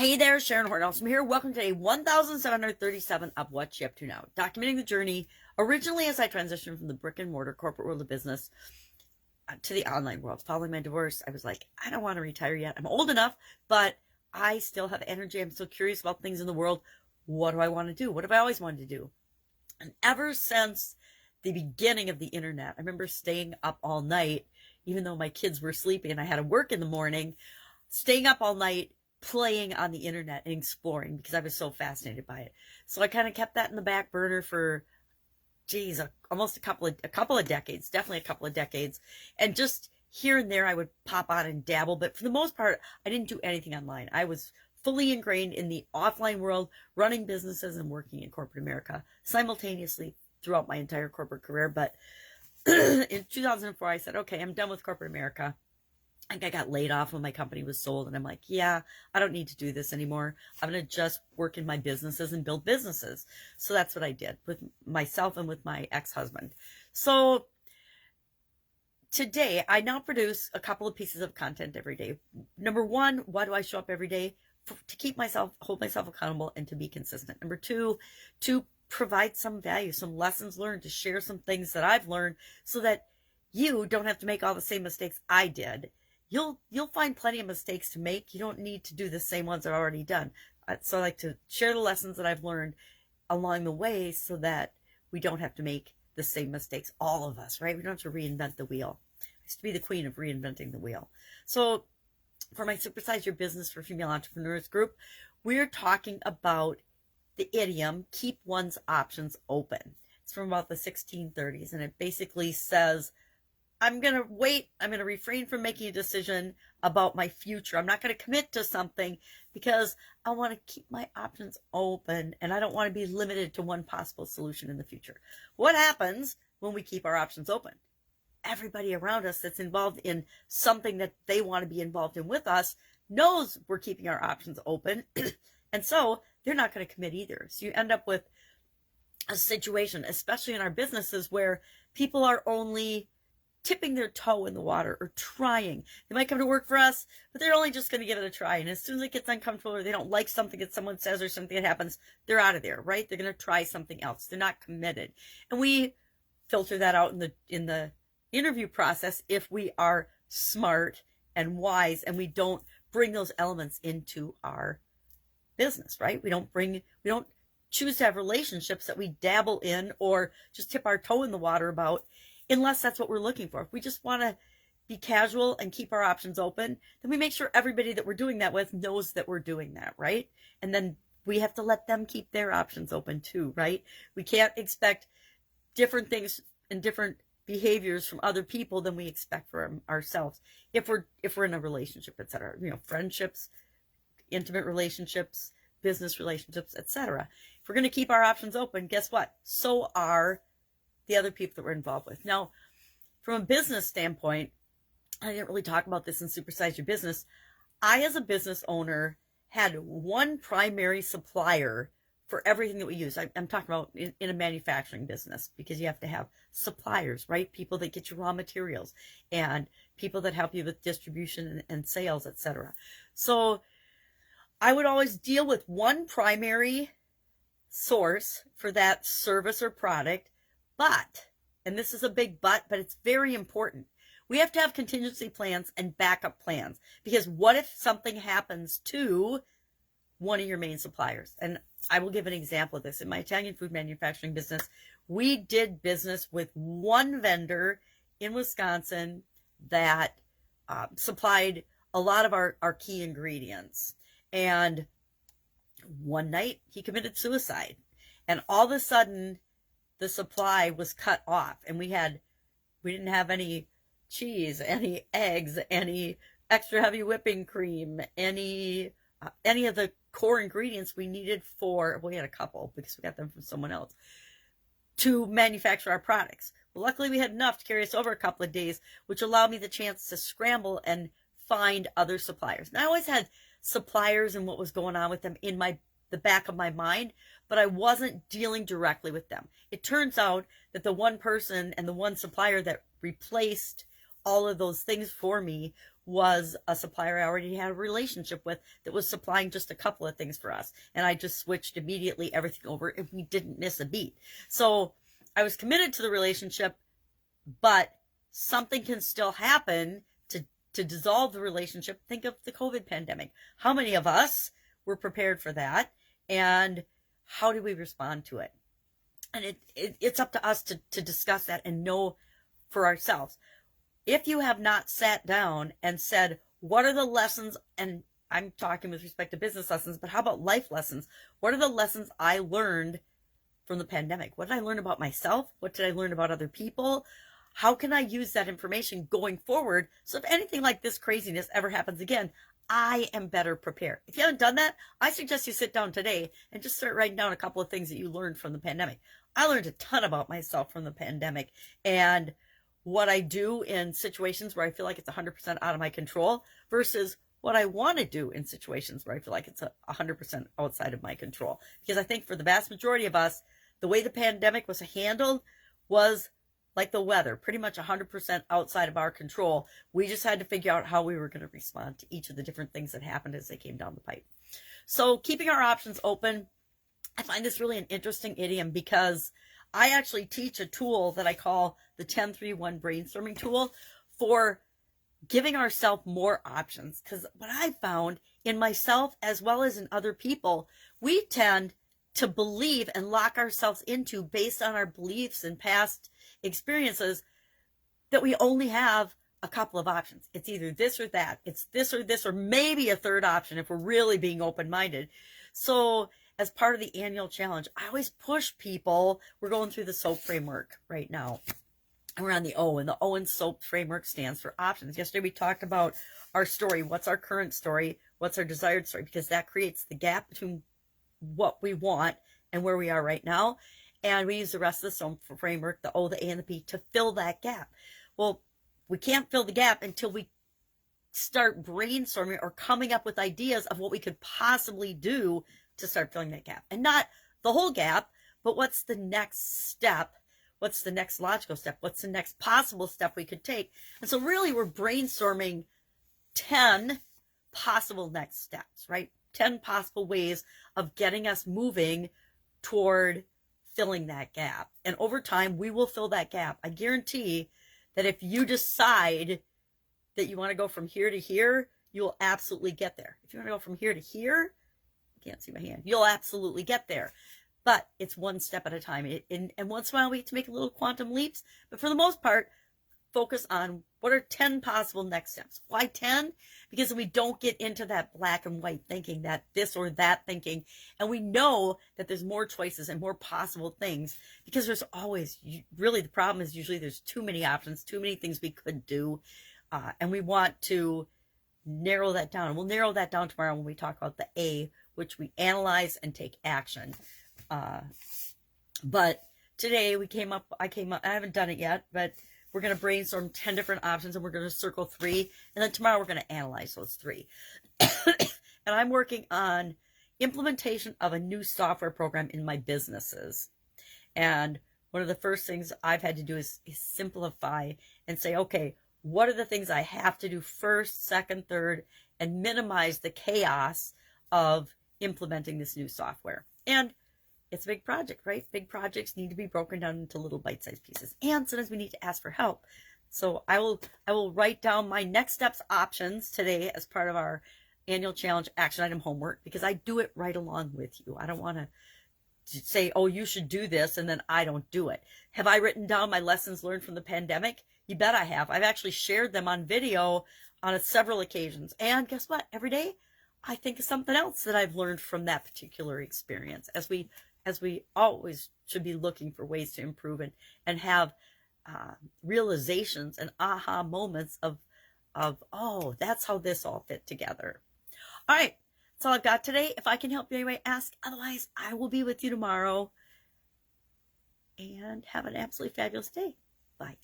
Hey there, Sharon Horne-Ellstrom here. Welcome to day 1737 of What You Up To Now, documenting the journey originally as I transitioned from the brick and mortar corporate world of business to the online world. Following my divorce, I was like, I don't want to retire yet. I'm old enough, but I still have energy. I'm still curious about things in the world. What do I want to do? What have I always wanted to do? And ever since the beginning of the internet, I remember staying up all night, even though my kids were sleeping and I had to work in the morning, staying up all night playing on the internet and exploring because I was so fascinated by it. So I kind of kept that in the back burner for, almost a couple of decades, definitely a couple of decades. And just here and there, I would pop on and dabble. But for the most part, I didn't do anything online. I was fully ingrained in the offline world, running businesses and working in corporate America simultaneously throughout my entire corporate career. But in 2004, I said, okay, I'm done with corporate America. I think I got laid off when my company was sold, and I'm like, yeah, I don't need to do this anymore. I'm going to just work in my businesses and build businesses. So that's what I did with myself and with my ex-husband. So today, I now produce a couple of pieces of content every day. Number one, why do I show up every day? To hold myself accountable and to be consistent. Number two, to provide some value, some lessons learned, to share some things that I've learned so that you don't have to make all the same mistakes I did. You'll find plenty of mistakes to make. You don't need to do the same ones I've already done. So I like to share the lessons that I've learned along the way so that we don't have to make the same mistakes, all of us, right? We don't have to reinvent the wheel. I used to be the queen of reinventing the wheel. So for my Supersize Your Business for Female Entrepreneurs group, we're talking about the idiom, keep one's options open. It's from about the 1630s, and it basically says, I'm going to wait. I'm going to refrain from making a decision about my future. I'm not going to commit to something because I want to keep my options open and I don't want to be limited to one possible solution in the future. What happens when we keep our options open? Everybody around us that's involved in something that they want to be involved in with us knows we're keeping our options open. And so they're not going to commit either. So you end up with a situation, especially in our businesses, where people are only tipping their toe in the water or trying. They might come to work for us, but they're only just going to give it a try. And as soon as it gets uncomfortable or they don't like something that someone says or something that happens, they're out of there, right? They're going to try something else. They're not committed. And we filter that out in the interview process if we are smart and wise and we don't bring those elements into our business, right? We don't choose to have relationships that we dabble in or just tip our toe in the water about, unless that's what we're looking for. If we just want to be casual and keep our options open, then we make sure everybody that we're doing that with knows that we're doing that, right? And then we have to let them keep their options open too, right? We can't expect different things and different behaviors from other people than we expect for ourselves if we're in a relationship, etc. Friendships, intimate relationships, business relationships, etc. If we're going to keep our options open, guess what? So are the other people that we're involved with. Now, from a business standpoint, I didn't really talk about this in Supersize Your Business. I, as a business owner, had one primary supplier for everything that we use. I'm talking about in a manufacturing business, because you have to have suppliers, right? People that get your raw materials and people that help you with distribution and sales, etc. So I would always deal with one primary source for that service or product. But, and this is a big but it's very important, we have to have contingency plans and backup plans, because what if something happens to one of your main suppliers? And I will give an example of this. In my Italian food manufacturing business, we did business with one vendor in Wisconsin that supplied a lot of our key ingredients. And one night he committed suicide, and all of a sudden the supply was cut off, and we didn't have any cheese, any eggs, any extra heavy whipping cream, any of the core ingredients we needed we had a couple because we got them from someone else to manufacture our products. Well, luckily we had enough to carry us over a couple of days, which allowed me the chance to scramble and find other suppliers. And I always had suppliers and what was going on with them in the back of my mind, but I wasn't dealing directly with them. It turns out that the one person and the one supplier that replaced all of those things for me was a supplier I already had a relationship with that was supplying just a couple of things for us. And I just switched immediately everything over and we didn't miss a beat. So I was committed to the relationship, but something can still happen to dissolve the relationship. Think of the COVID pandemic. How many of us were prepared for that? And how do we respond to it? And it's up to us to discuss that and know for ourselves. If you have not sat down and said, what are the lessons, and I'm talking with respect to business lessons, but how about life lessons? What are the lessons I learned from the pandemic? What did I learn about myself? What did I learn about other people? How can I use that information going forward so if anything like this craziness ever happens again, I am better prepared? If you haven't done that, I suggest you sit down today and just start writing down a couple of things that you learned from the pandemic. I learned a ton about myself from the pandemic and what I do in situations where I feel like it's 100% out of my control versus what I want to do in situations where I feel like it's 100% outside of my control. Because I think for the vast majority of us, the way the pandemic was handled was like the weather, pretty much 100% outside of our control. We just had to figure out how we were going to respond to each of the different things that happened as they came down the pipe. So keeping our options open, I find this really an interesting idiom because I actually teach a tool that I call the 10-3-1 brainstorming tool for giving ourselves more options. Because what I found in myself as well as in other people, we tend to believe and lock ourselves into based on our beliefs and past experiences that we only have a couple of options. It's either this or that. It's this or maybe a third option if we're really being open-minded. So as part of the annual challenge, I always push people. We're going through the SOAP framework right now. And we're on the O, and the O in SOAP framework stands for options. Yesterday we talked about our story. What's our current story? What's our desired story? Because that creates the gap between what we want and where we are right now. And we use the rest of the SOAP framework, the O, the A, and the P, to fill that gap. Well, we can't fill the gap until we start brainstorming or coming up with ideas of what we could possibly do to start filling that gap. And not the whole gap, but what's the next step? What's the next logical step? What's the next possible step we could take? And so really we're brainstorming 10 possible next steps, right? 10 possible ways of getting us moving toward filling that gap. And over time, we will fill that gap. I guarantee that if you decide that you want to go from here to here, you'll absolutely get there. If you want to go from here to here, I can't see my hand, you'll absolutely get there. But it's one step at a time. And once in a while, we have to make little quantum leaps. But for the most part, focus on what are 10 possible next steps. Why 10? Because we don't get into that black and white thinking, that this or that thinking. And we know that there's more choices and more possible things because there's always, really the problem is usually there's too many options, too many things we could do. And we want to narrow that down. And we'll narrow that down tomorrow when we talk about the A, which we analyze and take action. But today I haven't done it yet, but we're going to brainstorm 10 different options and we're going to circle 3. And then tomorrow we're going to analyze those 3. And I'm working on implementation of a new software program in my businesses. And one of the first things I've had to do is simplify and say, okay, what are the things I have to do first, second, third, and minimize the chaos of implementing this new software. And it's a big project, right? Big projects need to be broken down into little bite-sized pieces. And sometimes we need to ask for help. So I will write down my next steps options today as part of our annual challenge action item homework because I do it right along with you. I don't want to say, oh, you should do this, and then I don't do it. Have I written down my lessons learned from the pandemic? You bet I have. I've actually shared them on video on several occasions. And guess what? Every day I think of something else that I've learned from that particular experience, as we always should be looking for ways to improve and have realizations and aha moments of, oh, that's how this all fit together. All right. That's all I've got today. If I can help you anyway, ask. Otherwise, I will be with you tomorrow. And have an absolutely fabulous day. Bye.